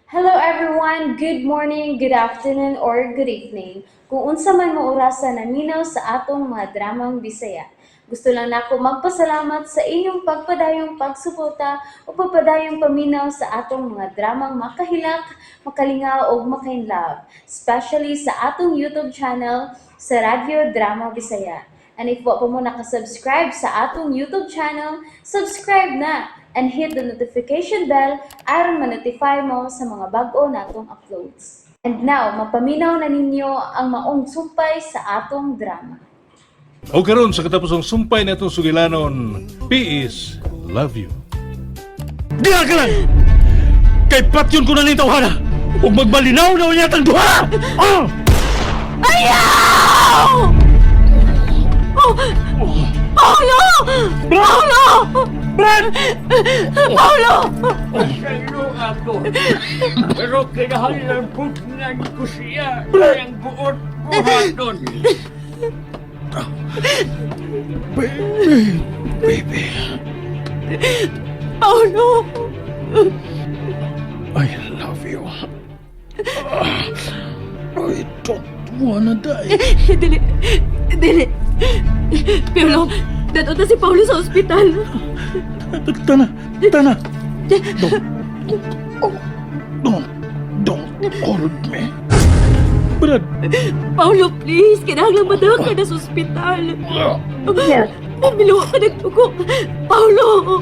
Hello everyone, good morning, good afternoon, or good evening. Kung unsa man mo orasan naminaw sa atong mga dramang Bisaya. Gusto lang nako magpasalamat sa inyong pagpadayong pagsuporta o pagpadayong paminaw sa atong mga dramang makahilak, makalingaw o makainlove, especially sa atong YouTube channel sa Radyo Drama Bisaya. And if wa pa mo nakasubscribe sa atong YouTube channel, subscribe na and hit the notification bell aron ma-notify mo sa mga bag-o natong uploads. And now, mapaminaw na ninyo ang maong sumpay sa atong drama. O karon sa katapusong sumpay na itong sugilanon, P.is Love You. Diha ka lang! Kay patyon ko na ni tawhana! Huwag magbalinaw na unya tang duha! Oh! Ayaw! Oh! Paulo! Paulo! Brad! Paulo! Pasalo ako. Pero kinahanglan putnan ko siya. Kayang buot buhaton. Baby, Paulo! I love you. I don't wanna die. Dili. Pero, dato na si Paulo sa ospital. Tana. Don't hold me. Brad, Paulo, please. Kinahanglan madawag ka na sa ospital. Biluwa ka nagtugo. Paulo!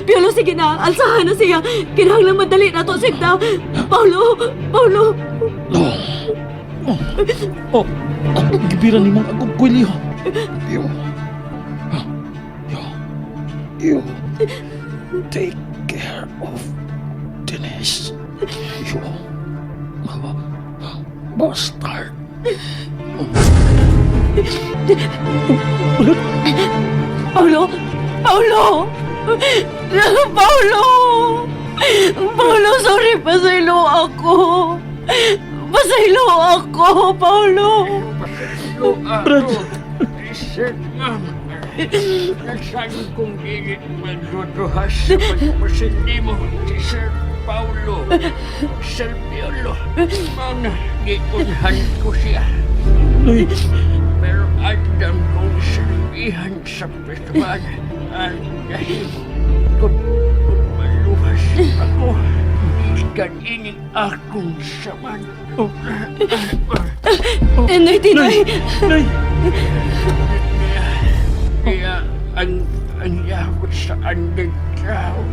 Piolo, sige na. Alsahan na siya. Kinahanglan madali na to, sigda. Paulo! gibiran ni mong akong kwilyo. You take care of Denise. You bastard. Paulo! Sorry, pasaylo ako, Paulo! Pasalo ako. Isip nga. Nasabi kong gigit magduduhas sa pagpasindi mo si Sir Paulo. Sir Piolo. Mga giunhan ko siya. Nay, Pero andam kong servihan sa festival. At dahil kung maluhas ako, kanining akong saman. Nay, Tinoy! Nay, Kaya ang yabot sa underground,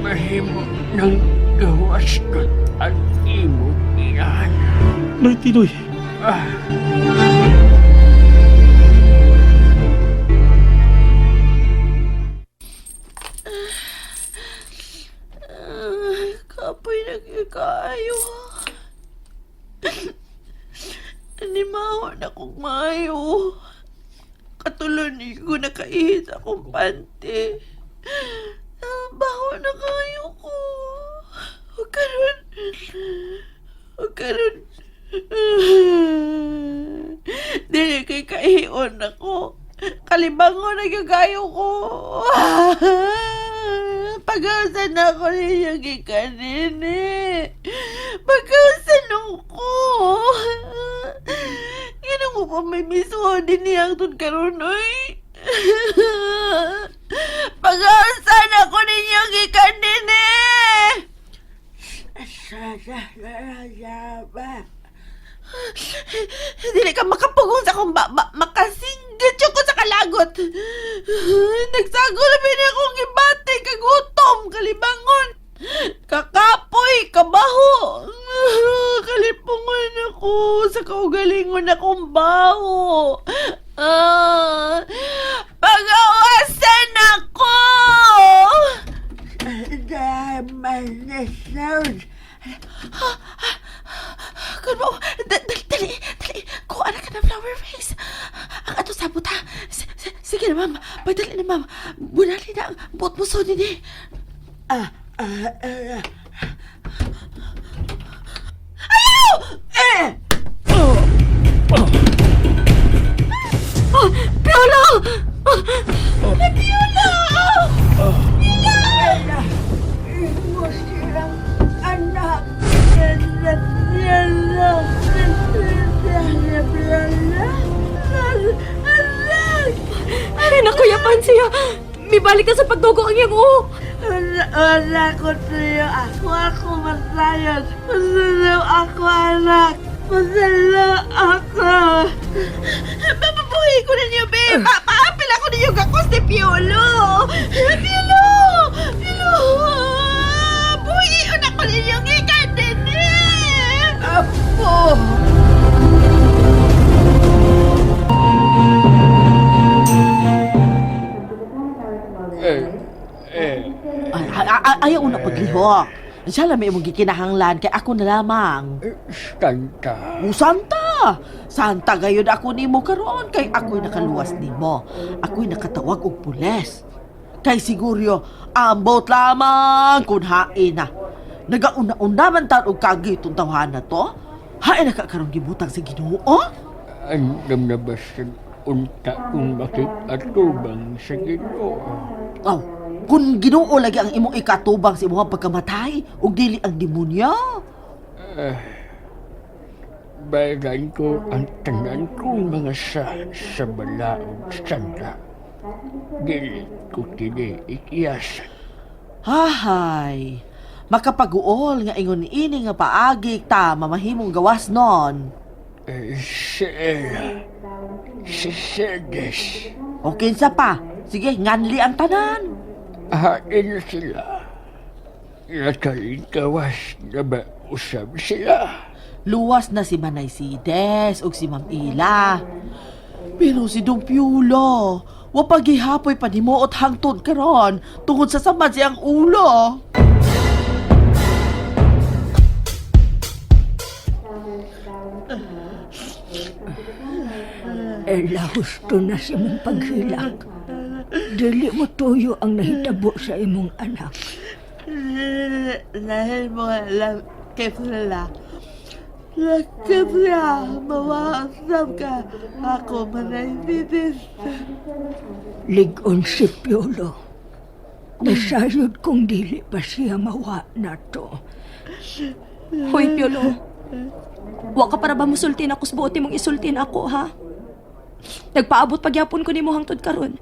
mahimo ng gawas ko ang imo iyan. Nay, Tinoy. Ah, Kapoy nagkakayo. Animawa na kong mayo. Katulon ko nakaihit akong pante. Baho na kayo ko. Huwag karon. Dili kay kaihion ako. Kalibangon na yung gayo ko. Pag-awasan na ako ninyo gikanini. Pag-awasan ko. Ganun ko pa may miso din niyang tun karunoy. Pag-awasan ako ninyo gikanini. Sasasasaba. Dili ka makapugong sa akong makasinggit ko sa kalagot. Nagsago na ba akong gibati, kagutom, kalibangon. Kakapoy, kabaho. Kalipungan ako sa kaugalingon akong baho. Pag-awasan ako! Daman na sound. Good mo, dali. Kuha na ka ng flower face. Ang ato sabot ha. Sige na, ma'am. Pagdali na, ma'am. Bunali na ang buot mo so din Ayaw! Piolo! Piolo! balik ka sa pagdugo ang iyang uho. Wala ko sa'yo. Ako masayos. Masalaw ako, anak. Masalaw ako. Mapabuhay ko na niyo, babe. Paapil ako ninyo gakos ni Piolo. Piolo! Piolo! Buhiyon ako ninyo gikan din eh. Apo! Ayaw na paglihok. Siya lang may mong gikinahanglan kay ako na lamang. Santa. Santa! Santa gayud ako nimo karon kay ako'y nakaluwas nimo. Ako'y nakatawag og pules. Kay siguro ambot lamang kun hain na. Nagauna-una man tan og kagi itong tawhana to. Hain na ka karon gibutang sa Ginoo. Ang damnabas ng unta kong makikatubang sa Ginoo. Aw, kung Ginoo lagi ang imong ikatubang sa imong pagkamatay ug dili ang demonyo. Bayagan ko ang tanan kong mga sa balaog sanda. Dili ko kini ikiyasan. Hahay, makapag-uol nga ingon ini nga paagi ta mamahimong gawas non. Si Ella. Si Serdes. O kinsa pa? Sige, nganli ang tanan. Hain na sila. Nakalikawas na ba usab sila? Luwas na si Manay Sides ug si Ma'am Ila. Pero si Dong Piolo, wapagihapoy pa nimuot hangtod karon tungod sa samad siyang ulo. Ella, husto na si mong paghilak. Dili mo tuyo ang nahitabo sa imong anak. Dahil mo alam kay Fulala. Lakabla, mawasam ka. Ako Manay Sides. Ligon si Piolo. Nasayod kung dili pa siya mawa na to. Hoy, Piolo. Wa ka para ba musultin ako sa buoti mong isultin ako, ha? Nagpaabot pagyapon ko ni mo hangtod karon.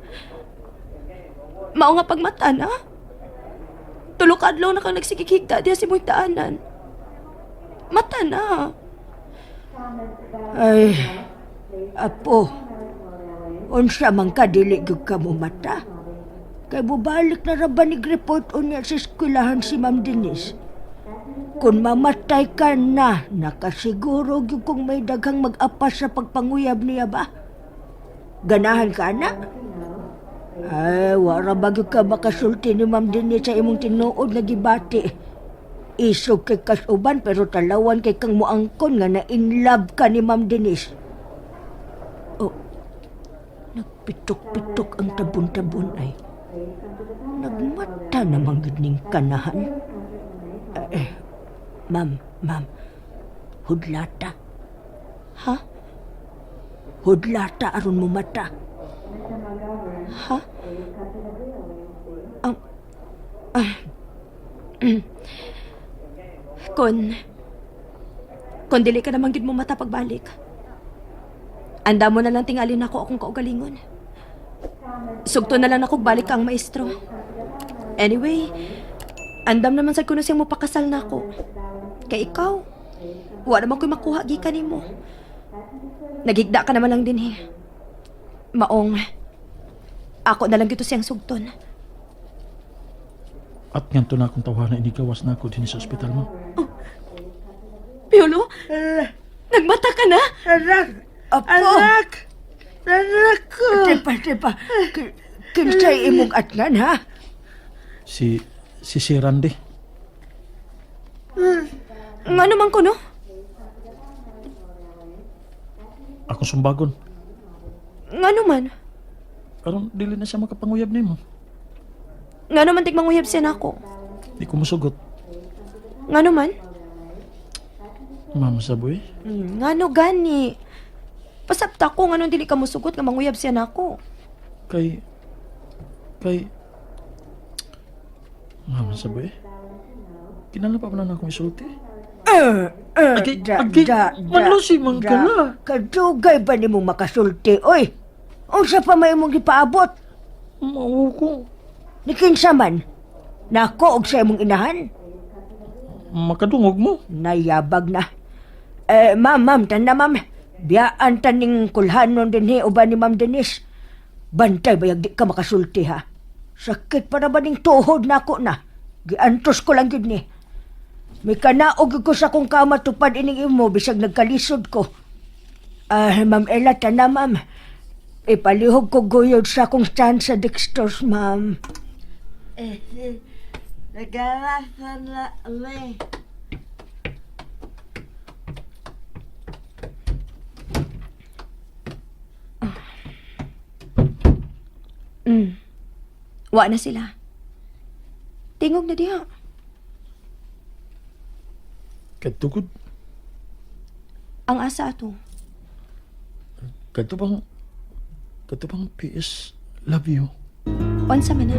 Mao nga pagmata na. Tulok adlaw na kang nagsikikigta diya si mo'y daanan. Mata na. Ay, apo. Unsa man ka dili gyud ka mo mata. Kay bubalik na rabanig report unya sa eskwelahan si Ma'am Denise. Kung mamatay ka na, nakasiguro gyud kung may daghang mag-apas sa pagpanguyab niya ba? Ganahan ka na? Ay, wara ba gyud ka makasulti ni Ma'am Denise sa imong tinuod na gibati. Isog kay kasuban pero talawan kay kang muangkon nga na in love ka ni Ma'am Denise. Oh, nagpitok-pitok ang tabon-tabon ay. Nagmata namang gudning kanahan. Ma'am, hudlata. Ha? Hudlata aron mo mata. Ha? Kon dili ka naman gid mo mata pagbalik. Anda mo na lang tingalin ako akong kaugalingon. Sugto na lang ako balik kang maestro. Anyway, andam naman sad kuno siyang mopakasal na ako. Kay ikaw, wa naman ko'y makuha gikan nimo. Nagigda ka naman lang din eh. Maong, ako na lang gito siyang sugton. At nganto na akong tawhana inigawas na ako din sa ospital mo. Piolo, nagmata ka na? Anak! Apo! Anak! Anak ko! Tepa. Kinsay imong atlan, ha? Si Randy. Nga naman ko, no? Akong sumbagon. Nga naman. Karon dili na siya makapanguyab nimo. Nga naman tigmanguyab siya na ako. Di ko musugot. Nga naman? Mama saboy. Nga no gani. Pasabta ko nga nung dili ka musugot nga manguyab siya na ako. Kay Mama saboy. Kinala pa man akong isulti. Manlusi man ka na. Kadugay ba ni mong makasulti, oy? Unsa pa may mong gipaabot? Mao ko. Ni kinsa man? Nako og sa imong inahan. Makadungog mo. Nayabag na. Ma'am, tanda ma'am. Biyaan taning kulhanon din uban ni Ma'am Denise. Bantay bayag di ka makasulti ha. Sakit para ba ning tuhod nako na. Giantos ko lang gid ni. May kanaog ko sa kung kamatupad ining imo bisag nagkalisod ko. Ma'am Ella, tanda ma'am. Ipalihog ko guyod sa akong stand sa Dexter's, ma'am. Nagarasan na uli. Wa na sila. Tingog na diha. Katugod. Ang asa ato. Katubang PS, love you. Unsa man na?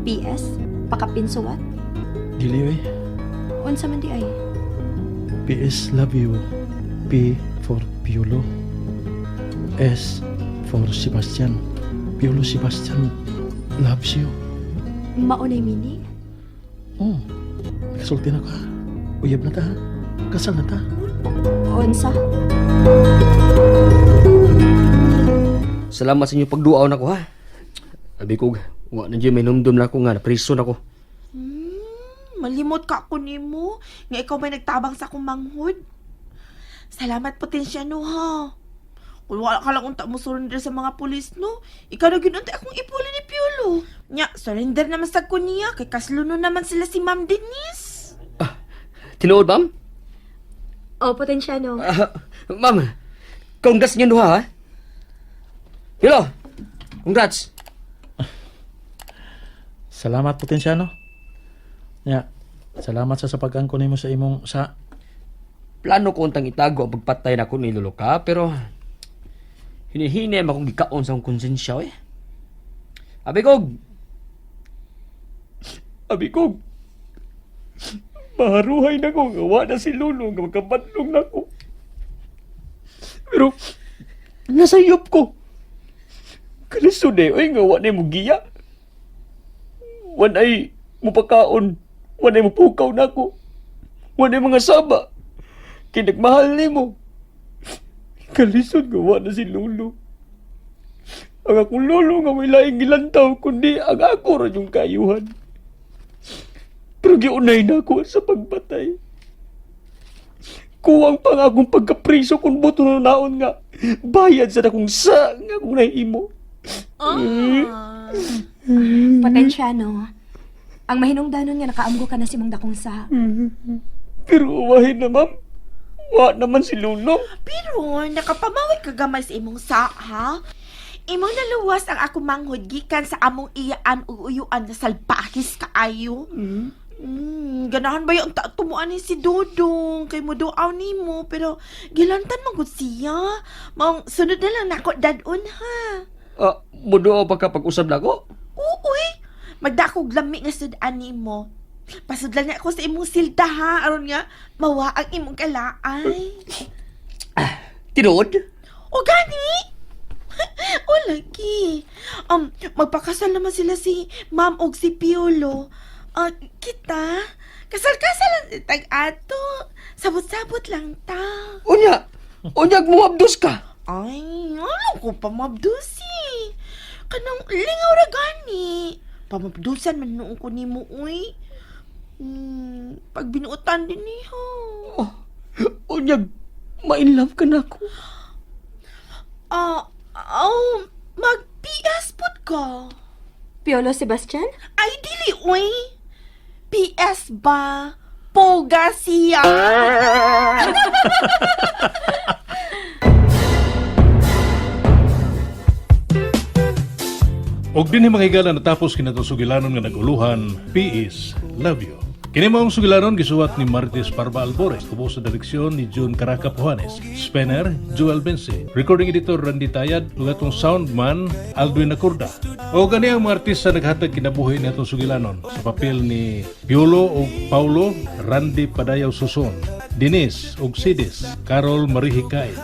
PS? Pakapinsuwat? Dili eh. Unsa man di ay? PS, love you. P for Piolo. S for Sebastian. Piolo Sebastian loves you. Maunay meaning? Oh, nakasulti na ka. Uyab na ta. Kasal na ta. Unsa? Salamat sa inyo pagduaw na ko ha. Abi ko, wa na dyan may numdum na ako nga, napriso na ko. Malimot ka ako nimo nga ikaw may nagtabang sa akong manghod. Salamat potensya no ha. Kung wala ka lang unta mo surrender sa mga pulis no, ikaw na ginunti akong ipuli ni Piolo. Nya, surrender naman sa ko niya kay kasluno naman sila si Ma'am Denise. Tinuod, ma'am? O, potensyano. Ma'am, congrats niyo ha. Hello, congrats. Salamat Potensyano. Ya, salamat sa pag-angkon nimo sa imong sa Plano ko untang itago ang pagpatay na ko ni Lolo ka, pero hinihini mo akong gikaon sa akong konsensya eh. Abikog, maharuhay na ko, gawa na si Lolo, nga magkabatlong na ko. Pero, nasayop ko. Kalisod eh, ay nga, wanay mo giya. Wanay mo pagkaon, wanay mo pukaw na ko. Wanay mga saba. Kinagmahal ni mo. Kalisod gawa na si Lolo. Ang akong lolo nga may laing gilantaw, kundi ang ako rin yung kayuhan. Pero giunay na ako sa pagbatay. Kuwang pa nga akong pagkapriso kung buto na naon nga. Bayad sa akong sa nga akong nahimo. Potensyano. Ang mahinungdanon nga nakaamgo ka na si Mang Dakong sa. Pero uwahin na, ma'am. Wa naman si Lolo. Pero nakapamaway ka gamay sa imong sa, ha? Imong naluwas ang ako manghod gikan sa among iyaan ug uyuan nga salpahis kaayo. Ganahan ba yung tumuan ni si Dodong kay mo duaw nimo pero gilantan man gud siya. Mong sunod na lang nako dadon ha. Mudo pa ka pag-usab na ko? Uy, magdakog lami nga sudan nimo. Pasudlan na ako sa imong silda ha aron nga mawa ang imong kalaay. Tinood? O gani? O lagi. Magpakasal naman sila si Ma'am og si Piolo. Kita, kasal-kasal lang tag-ato. Sabot-sabot lang ta. Unyag mo abdos ka. Ay, ano ko pa mabdusi. Kanang lingaw ra gani. Pamabdusan man noong ko ni mo, uy. Pag binuotan din niyo. Unyag, ma-inlove ka na ako. Mag-PS pod ka. Piolo Sebastian? Ay, dili, uy. PS ba? Poga siya. Og dinhi mga higala natapos kinatong sugilanon nga naguluhan, P.S. Love You. Kini maong sugilanon gisuwat ni Martis Parba Albores, kubos sa direksyon ni June Caraca Pujanes, Spanner Joel Bense, recording editor Randy Tayad, ug atong soundman Aldwin Acurda. O gani ang mga artista naghatag kinabuhi ni atong sugilanon sa papel ni Piolo ug Paulo, Randy Padayaw Suson, Denise ug Sidis, Carol Marihikay,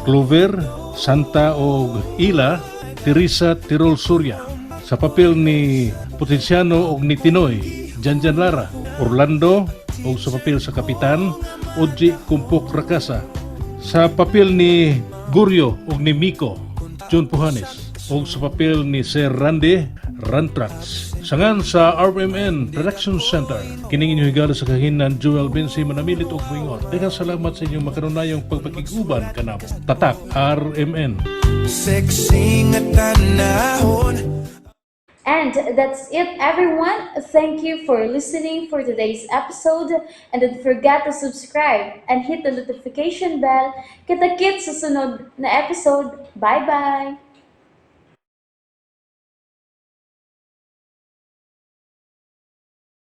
Clover, Santa ug Ila, Teresa Tirol Surya. Sa papel ni Potensiano og ni Tinoy, Janjan Lara, Orlando og sa papel sa Kapitan, Oji Kumpok Rakasa. Sa papel ni Guryo og ni Miko, John Puhanes, og sa papel ni Sir Randy, Rantrax. Sangan sa RMN Production Center. Kining inyong higala sa kahinan Joel Bensi manamilit og buingon. Daghang salamat sa inyong makanunayong pagpakiguban kanamo. Tatak RMN. Sexy nga tanahon. And that's it, everyone. Thank you for listening for today's episode. And don't forget to subscribe and hit the notification bell. Kita-kits sa sunod na episode. Bye-bye!